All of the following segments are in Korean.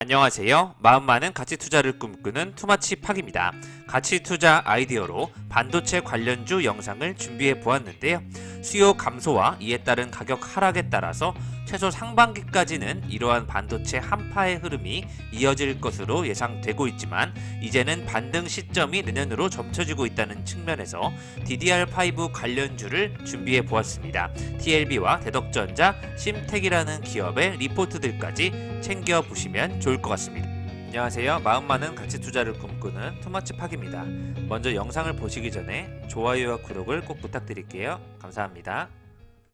안녕하세요. 마음 많은 가치 투자를 꿈꾸는 투마치 팍입니다. 가치 투자 아이디어로 반도체 관련주 영상을 준비해 보았는데요. 수요 감소와 이에 따른 가격 하락에 따라서 최소 상반기까지는 이러한 반도체 한파의 흐름이 이어질 것으로 예상되고 있지만 이제는 반등 시점이 내년으로 점쳐지고 있다는 측면에서 DDR5 관련주를 준비해 보았습니다. TLB와 대덕전자, 심텍이라는 기업의 리포트들까지 챙겨보시면 좋을 것 같습니다. 안녕하세요. 마음 많은 가치 투자를 꿈꾸는 투마치 팍입니다. 먼저 영상을 보시기 전에 좋아요와 구독을 꼭 부탁드릴게요. 감사합니다.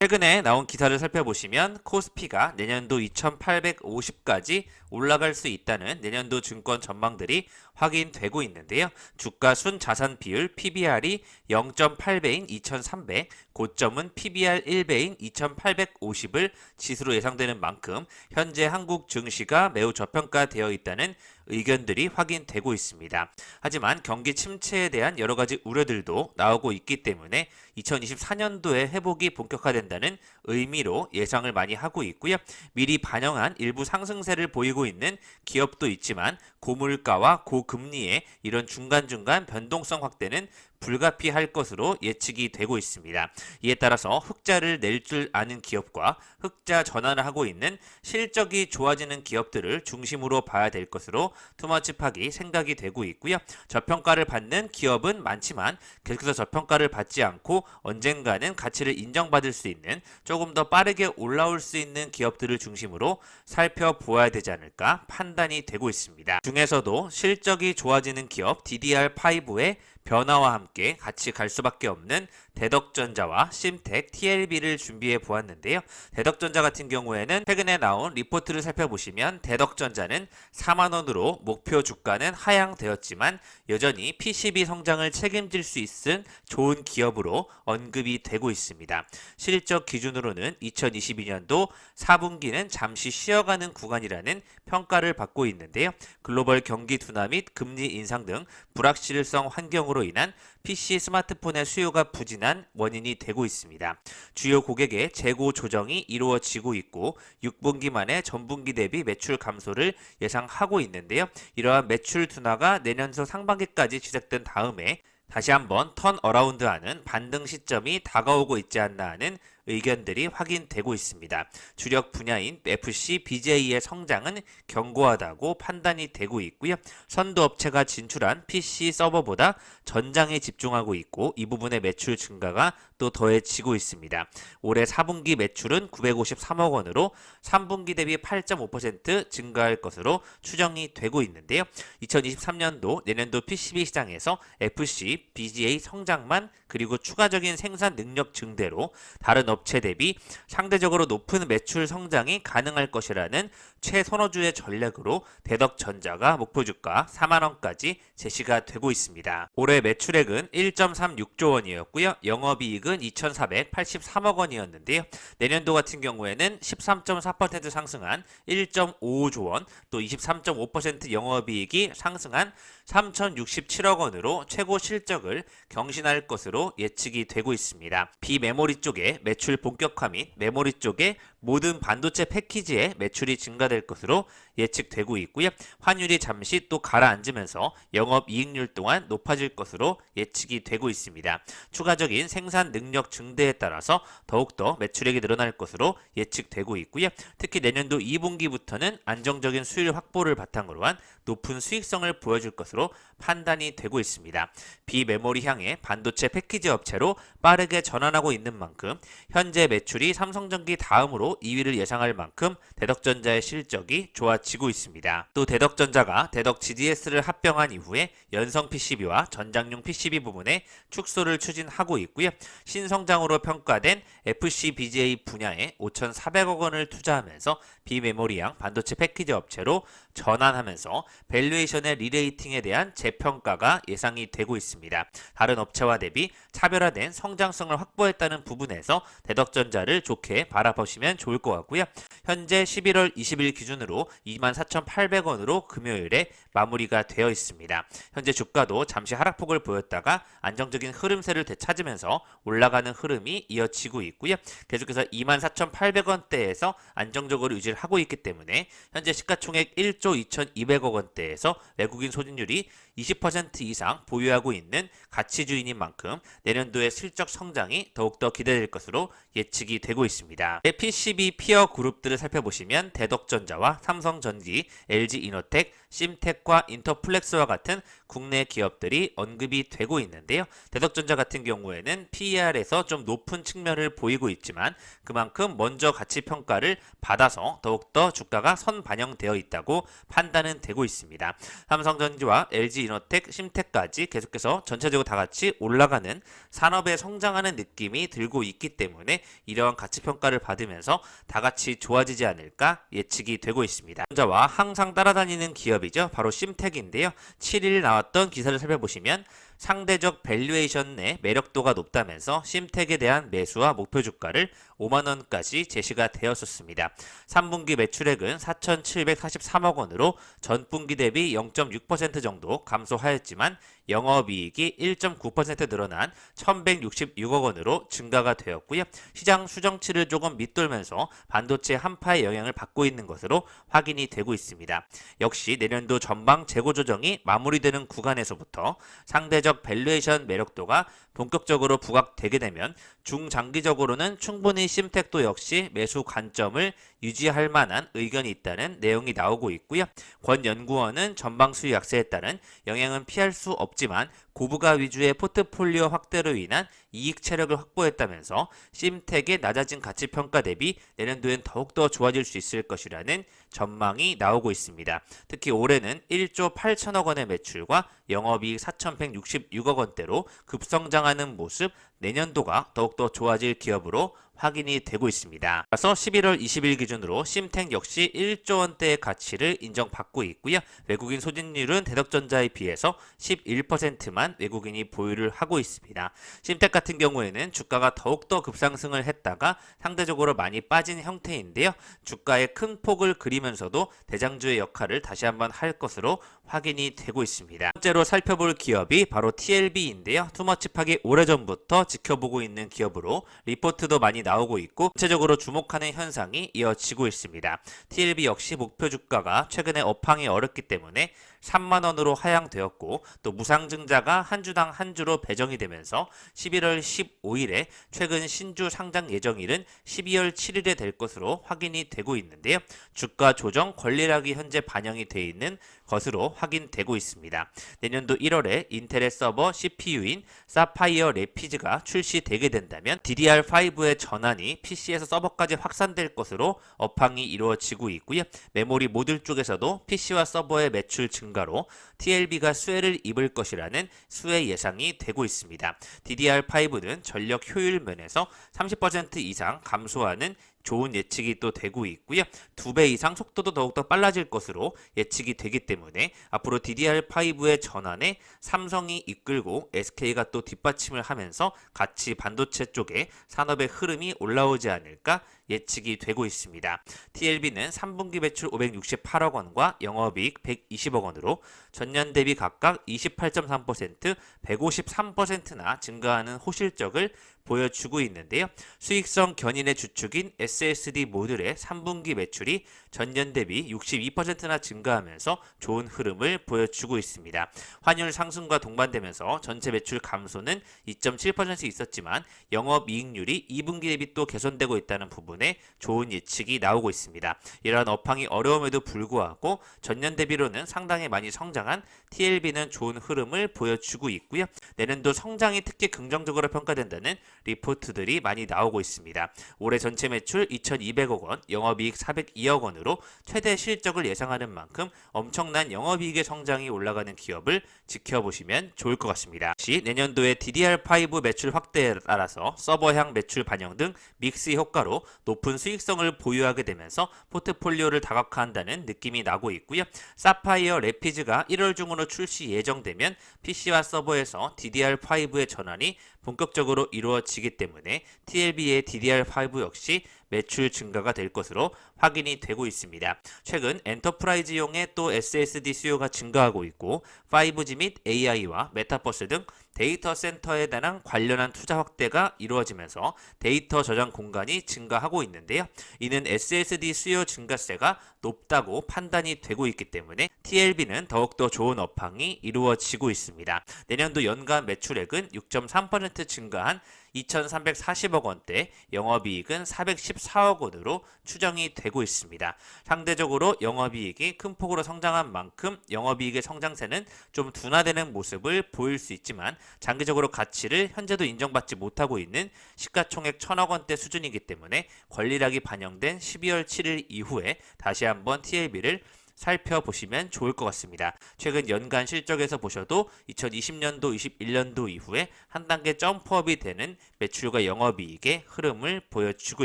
최근에 나온 기사를 살펴보시면 코스피가 내년도 2850까지 올라갈 수 있다는 내년도 증권 전망들이 확인되고 있는데요. 주가 순자산 비율 PBR이 0.8배인 2300, 고점은 PBR 1배인 2850을 지수로 예상되는 만큼 현재 한국 증시가 매우 저평가되어 있다는 의견들이 확인되고 있습니다. 하지만 경기 침체에 대한 여러 가지 우려들도 나오고 있기 때문에 2024년도에 회복이 본격화된다는 의미로 예상을 많이 하고 있고요. 미리 반영한 일부 상승세를 보이고 있는 기업도 있지만 고물가와 고금리의 이런 중간중간 변동성 확대는 불가피할 것으로 예측이 되고 있습니다. 이에 따라서 흑자를 낼 줄 아는 기업과 흑자 전환을 하고 있는 실적이 좋아지는 기업들을 중심으로 봐야 될 것으로 투마치팍이 생각이 되고 있고요. 저평가를 받는 기업은 많지만 계속해서 저평가를 받지 않고 언젠가는 가치를 인정받을 수 있는 조금 더 빠르게 올라올 수 있는 기업들을 중심으로 살펴보아야 되지 않을까 판단이 되고 있습니다. 중에서도 실적이 좋아지는 기업 DDR5의 변화와 함께 같이 갈 수밖에 없는 대덕전자와 심텍, TLB를 준비해 보았는데요. 대덕전자 같은 경우에는 최근에 나온 리포트를 살펴보시면 대덕전자는 4만원으로 목표 주가는 하향되었지만 여전히 PCB 성장을 책임질 수 있는 좋은 기업으로 언급이 되고 있습니다. 실적 기준으로는 2022년도 4분기는 잠시 쉬어가는 구간이라는 평가를 받고 있는데요. 글로벌 경기 둔화 및 금리 인상 등 불확실성 환경으로 인한 PC 스마트폰의 수요가 부진한 원인이 되고 있습니다. 주요 고객의 재고 조정이 이루어지고 있고 6분기 만에 전분기 대비 매출 감소를 예상하고 있는데요. 이러한 매출 둔화가 내년도 상반기까지 지속된 다음에 다시 한번 턴어라운드하는 반등 시점이 다가오고 있지 않나 하는 의견들이 확인되고 있습니다. 주력 분야인 FC, BJ의 성장은 견고하다고 판단이 되고 있고요. 선도업체가 진출한 PC 서버보다 전장에 집중하고 있고 이 부분의 매출 증가가 또 더해지고 있습니다. 올해 4분기 매출은 953억 원으로 3분기 대비 8.5% 증가할 것으로 추정이 되고 있는데요. 2023년도 내년도 PCB 시장에서 FC, BGA 성장만 그리고 추가적인 생산 능력 증대로 다른 업체 대비 상대적으로 높은 매출 성장이 가능할 것이라는 최선호주의 전략으로 대덕전자가 목표주가 4만원까지 제시가 되고 있습니다. 올해 매출액은 1.36조 원이었고요. 영업이익은 2,483억 원이었는데요. 내년도 같은 경우에는 13.4% 상승한 1.55조 원, 또 23.5% 영업이익이 상승한 3,067억 원으로 최고 실적을 경신할 것으로 예측이 되고 있습니다. 비메모리 쪽에 매출 본격화 및 메모리 쪽에 모든 반도체 패키지의 매출이 증가될 것으로 예측되고 있고요. 환율이 잠시 또 가라앉으면서 영업이익률 또한 높아질 것으로 예측이 되고 있습니다. 추가적인 생산 능력 증대에 따라서 더욱더 매출액이 늘어날 것으로 예측되고 있고요. 특히 내년도 2분기부터는 안정적인 수율 확보를 바탕으로 한 높은 수익성을 보여줄 것으로 판단이 되고 있습니다. 비메모리 향의 반도체 패키지 업체로 빠르게 전환하고 있는 만큼 현재 매출이 삼성전기 다음으로 2위를 예상할 만큼 대덕전자의 실적이 좋아지고 있습니다. 또 대덕전자가 대덕 GDS를 합병한 이후에 연성 PCB와 전장용 PCB 부문에 축소를 추진하고 있고요. 신성장으로 평가된 FC BGA 분야에 5,400억 원을 투자하면서 비메모리형 반도체 패키지 업체로 전환하면서 밸류에이션의 리레이팅에 대한 재평가가 예상이 되고 있습니다. 다른 업체와 대비 차별화된 성장성을 확보했다는 부분에서 대덕전자를 좋게 바라보시면 좋을 것 같고요. 현재 11월 20일 22일 기준으로 24,800원으로 금요일에 마무리가 되어 있습니다. 현재 주가도 잠시 하락폭을 보였다가 안정적인 흐름세를 되찾으면서 올라가는 흐름이 이어지고 있고요. 계속해서 24,800원대에서 안정적으로 유지를 하고 있기 때문에 현재 시가총액 1조 2,200억 원대에서 외국인 소진율이 20% 이상 보유하고 있는 가치주인인 만큼 내년도의 실적 성장이 더욱더 기대될 것으로 예측이 되고 있습니다. PCB 피어 그룹들을 살펴보시면 대덕전자와 삼성전기, LG이노텍, 심텍과 인터플렉스와 같은 국내 기업들이 언급이 되고 있는데요. 대덕전자 같은 경우에는 PER에서 좀 높은 측면을 보이고 있지만 그만큼 먼저 가치 평가를 받아서 더욱더 주가가 선반영되어 있다고 판단은 되고 있습니다. 삼성전기와 LG이노텍, 심텍까지 계속해서 전체적으로 다 같이 올라가는 산업에 성장하는 느낌이 들고 있기 때문에 이러한 가치 평가를 받으면서 다 같이 좋아지지 않을까 예측이 되고 있습니다. 전자와 항상 따라다니는 기업이죠. 바로 심텍인데요. 7일 나왔던 기사를 살펴보시면 상대적 밸류에이션 내 매력도가 높다면서 심텍에 대한 매수와 목표 주가를 5만원까지 제시가 되었었습니다. 3분기 매출액은 4,743억 원으로 전분기 대비 0.6% 정도 감소하였지만 영업이익이 1.9% 늘어난 1,166억 원으로 증가가 되었고요. 시장 수정치를 조금 밑돌면서 반도체 한파의 영향을 받고 있는 것으로 확인이 되고 있습니다. 역시 내년도 전방 재고 조정이 마무리되는 구간에서부터 상대적 밸류에이션 매력도가 본격적으로 부각되게 되면 중장기적으로는 충분히 심텍도 역시 매수 관점을 유지할 만한 의견이 있다는 내용이 나오고 있고요. 권 연구원은 전방 수요 약세에 따른 영향은 피할 수 없지만 고부가 위주의 포트폴리오 확대로 인한 이익 체력을 확보했다면서 심텍의 낮아진 가치 평가 대비 내년도엔 더욱더 좋아질 수 있을 것이라는 전망이 나오고 있습니다. 특히 올해는 1조 8천억 원의 매출과 영업이익 4,166억 원대로 급성장하는 모습, 내년도가 더욱더 좋아질 기업으로 확인이 되고 있습니다. 그래서 11월 20일 기준으로 심텍 역시 1조 원대의 가치를 인정받고 있고요. 외국인 소진율은 대덕전자에 비해서 11%만 외국인이 보유를 하고 있습니다. 심텍 같은 경우에는 주가가 더욱더 급상승을 했다가 상대적으로 많이 빠진 형태인데요. 주가의 큰 폭을 그리면서도 대장주의 역할을 다시 한번 할 것으로 확인이 되고 있습니다. 번째로 살펴볼 기업이 바로 TLB인데요. 투머치팍이 오래전부터 지켜보고 있는 기업으로 리포트도 많이 나오고 있고 전체적으로 주목하는 현상이 이어지고 있습니다. TLB 역시 목표 주가가 최근에 업황이 어렵기 때문에 3만원으로 하향되었고 또 무상증자가 한 주당 한 주로 배정이 되면서 11월 15일에 최근 신주 상장 예정일은 12월 7일에 될 것으로 확인이 되고 있는데요. 주가 조정 권리락이 현재 반영이 되어 있는 것으로 확인되고 있습니다. 내년도 1월에 인텔의 서버 CPU인 사파이어 레피즈가 출시되게 된다면 DDR5의 전환이 PC에서 서버까지 확산될 것으로 업황이 이루어지고 있고요. 메모리 모듈 쪽에서도 PC와 서버의 매출 증가로 TLB가 수혜를 입을 것이라는 수혜 예상이 되고 있습니다. DDR5는 전력 효율 면에서 30% 이상 감소하는 좋은 예측이 또 되고 있고요. 2배 이상 속도도 더욱더 빨라질 것으로 예측이 되기 때문에 앞으로 DDR5의 전환에 삼성이 이끌고 SK가 또 뒷받침을 하면서 같이 반도체 쪽에 산업의 흐름이 올라오지 않을까 예측이 되고 있습니다. TLB는 3분기 매출 568억 원과 영업이익 120억 원으로 전년 대비 각각 28.3%, 153%나 증가하는 호실적을 보여주고 있는데요. 수익성 견인의 주축인 SSD 모듈의 3분기 매출이 전년 대비 62%나 증가하면서 좋은 흐름을 보여주고 있습니다. 환율 상승과 동반되면서 전체 매출 감소는 2.7% 있었지만 영업이익률이 2분기 대비 또 개선되고 있다는 부분에 좋은 예측이 나오고 있습니다. 이러한 업황이 어려움에도 불구하고 전년 대비로는 상당히 많이 성장한 TLB는 좋은 흐름을 보여주고 있고요. 내년도 성장이 특히 긍정적으로 평가된다는 리포트들이 많이 나오고 있습니다. 올해 전체 매출 2,200억 원, 영업이익 402억 원으로 최대 실적을 예상하는 만큼 엄청난 영업이익의 성장이 올라가는 기업을 지켜보시면 좋을 것 같습니다. 혹시 내년도에 DDR5 매출 확대에 따라서 서버향 매출 반영 등 믹스 효과로 높은 수익성을 보유하게 되면서 포트폴리오를 다각화한다는 느낌이 나고 있고요. 사파이어 레피즈가 1월 중으로 출시 예정되면 PC와 서버에서 DDR5의 전환이 본격적으로 이루어지기 때문에 TLB의 DDR5 역시 매출 증가가 될 것으로 확인이 되고 있습니다. 최근 엔터프라이즈용의 또 SSD 수요가 증가하고 있고 5G 및 AI와 메타버스 등 데이터 센터에 대한 관련한 투자 확대가 이루어지면서 데이터 저장 공간이 증가하고 있는데요. 이는 SSD 수요 증가세가 높다고 판단이 되고 있기 때문에 TLB는 더욱더 좋은 업황이 이루어지고 있습니다. 내년도 연간 매출액은 6.3% 증가한 2,340억 원대, 영업이익은 414억 원으로 추정이 되고 있습니다. 상대적으로 영업이익이 큰 폭으로 성장한 만큼 영업이익의 성장세는 좀 둔화되는 모습을 보일 수 있지만 장기적으로 가치를 현재도 인정받지 못하고 있는 시가총액 1,000억 원대 수준이기 때문에 권리락이 반영된 12월 7일 이후에 다시 한번 TLB를 살펴보시면 좋을 것 같습니다. 최근 연간 실적에서 보셔도 2020년도, 21년도 이후에 한 단계 점프업이 되는 매출과 영업이익의 흐름을 보여주고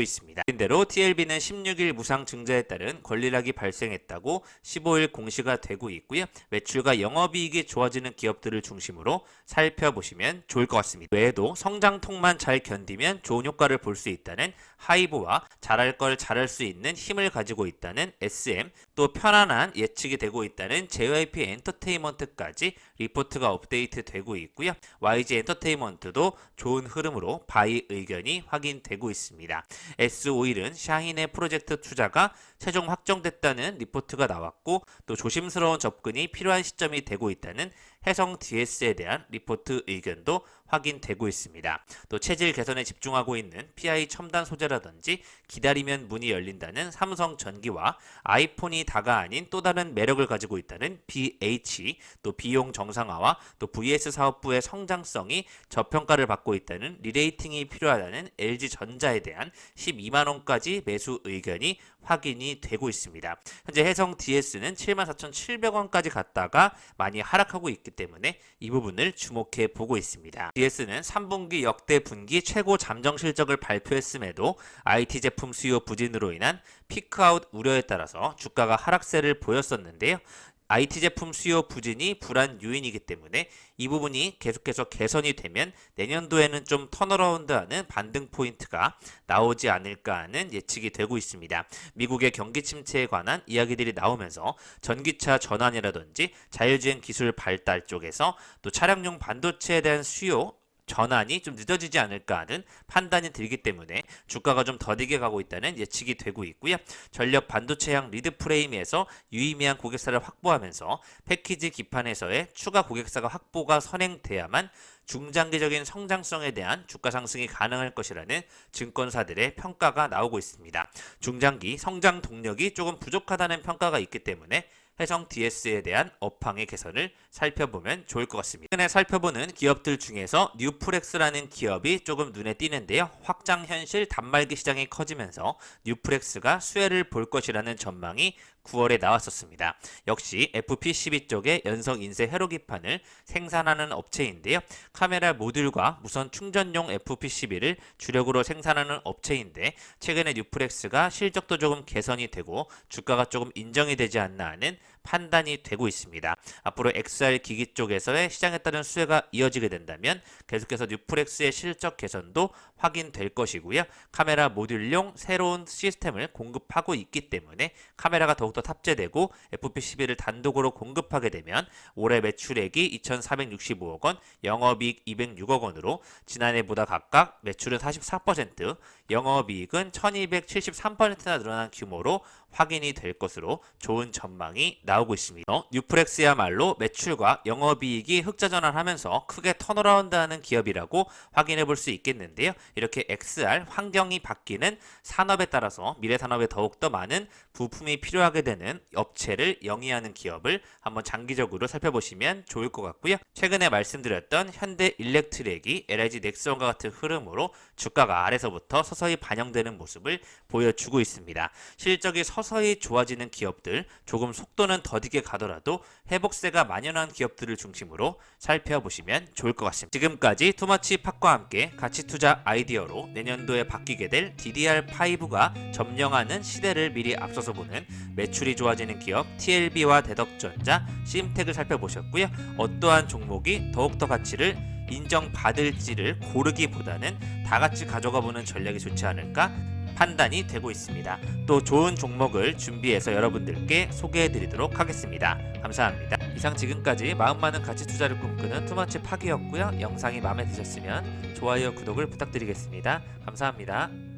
있습니다. 대로 TLB는 16일 무상 증자에 따른 권리락이 발생했다고 15일 공시가 되고 있고요. 매출과 영업이익이 좋아지는 기업들을 중심으로 살펴보시면 좋을 것 같습니다. 외에도 성장통만 잘 견디면 좋은 효과를 볼 수 있다는 하이브와 잘할 걸 잘할 수 있는 힘을 가지고 있다는 SM, 또 편안한 예측이 되고 있다는 JYP 엔터테인먼트까지 리포트가 업데이트 되고 있고요. YG 엔터테인먼트도 좋은 흐름으로 바이 의견이 확인되고 있습니다. S51은 샤힌의 프로젝트 투자가 최종 확정됐다는 리포트가 나왔고 또 조심스러운 접근이 필요한 시점이 되고 있다는 해성 DS에 대한 리포트 의견도 확인되고 있습니다. 또 체질 개선에 집중하고 있는 PI 첨단 소재라든지 기다리면 문이 열린다는 삼성전기와 아이폰이 다가 아닌 또 다른 매력을 가지고 있다는 BH, 또 비용 정상화와 또 VS 사업부의 성장성이 저평가를 받고 있다는 리레이팅이 필요하다는 LG전자에 대한 12만 원까지 매수 의견이 확인이 되고 있습니다. 현재 해성 DS는 74,700원까지 갔다가 많이 하락하고 있기 때문에 이 부분을 주목해 보고 있습니다. DS는 3분기 역대 분기 최고 잠정 실적을 발표했음에도 IT 제품 수요 부진으로 인한 피크아웃 우려에 따라서 주가가 하락세를 보였었는데요. IT 제품 수요 부진이 불안 요인이기 때문에 이 부분이 계속해서 개선이 되면 내년도에는 좀 턴어라운드하는 반등 포인트가 나오지 않을까 하는 예측이 되고 있습니다. 미국의 경기 침체에 관한 이야기들이 나오면서 전기차 전환이라든지 자율주행 기술 발달 쪽에서 또 차량용 반도체에 대한 수요 전환이 좀 늦어지지 않을까 하는 판단이 들기 때문에 주가가 좀 더디게 가고 있다는 예측이 되고 있고요. 전력 반도체형 리드 프레임에서 유의미한 고객사를 확보하면서 패키지 기판에서의 추가 고객사가 확보가 선행돼야만 중장기적인 성장성에 대한 주가 상승이 가능할 것이라는 증권사들의 평가가 나오고 있습니다. 중장기 성장 동력이 조금 부족하다는 평가가 있기 때문에 해성 DS에 대한 업황의 개선을 살펴보면 좋을 것 같습니다. 최근에 살펴보는 기업들 중에서 뉴프렉스라는 기업이 조금 눈에 띄는데요. 확장 현실 단말기 시장이 커지면서 뉴프렉스가 수혜를 볼 것이라는 전망이 9월에 나왔었습니다. 역시 FP12 쪽에 연성 인쇄 회로 기판을 생산하는 업체인데요. 카메라 모듈과 무선 충전용 FP12를 주력으로 생산하는 업체인데 최근에 뉴프렉스가 실적도 조금 개선이 되고 주가가 조금 인정이 되지 않나 하는 판단이 되고 있습니다. 앞으로 XR 기기 쪽에서의 시장에 따른 수혜가 이어지게 된다면 계속해서 뉴프렉스의 실적 개선도 확인될 것이고요. 카메라 모듈용 새로운 시스템을 공급하고 있기 때문에 카메라가 더욱더 탑재되고 FP11을 단독으로 공급하게 되면 올해 매출액이 2,465억 원, 영업이익 206억 원으로 지난해보다 각각 매출은 44%, 영업이익은 1,273%나 늘어난 규모로 확인이 될 것으로 좋은 전망이 나오고 있습니다. 뉴프렉스야말로 매출과 영업이익이 흑자 전환하면서 크게 턴어라운드하는 기업이라고 확인해 볼 수 있겠는데요. 이렇게 XR 환경이 바뀌는 산업에 따라서 미래 산업에 더욱더 많은 부품이 필요하게 되는 업체를 영위하는 기업을 한번 장기적으로 살펴보시면 좋을 것 같고요. 최근에 말씀드렸던 현대 일렉트릭이 LIG 넥스원과 같은 흐름으로 주가가 아래서부터 서서히 반영되는 모습을 보여주고 있습니다. 실적이 서서히 좋아지는 기업들, 조금 속도는 더디게 가더라도 회복세가 만연한 기업들을 중심으로 살펴보시면 좋을 것 같습니다. 지금까지 투머치 팟과 함께 가치투자 아이디어로 내년도에 바뀌게 될 DDR5가 점령하는 시대를 미리 앞서서 보는 매출이 좋아지는 기업 TLB와 대덕전자, 심텍을 살펴보셨고요. 어떠한 종목이 더욱더 가치를 인정받을지를 고르기보다는 다 같이 가져가 보는 전략이 좋지 않을까 판단이 되고 있습니다. 또 좋은 종목을 준비해서 여러분들께 소개해드리도록 하겠습니다. 감사합니다. 이상 지금까지 마음 많은 가치 투자를 꿈꾸는 투머치 파기였고요. 영상이 마음에 드셨으면 좋아요, 구독을 부탁드리겠습니다. 감사합니다.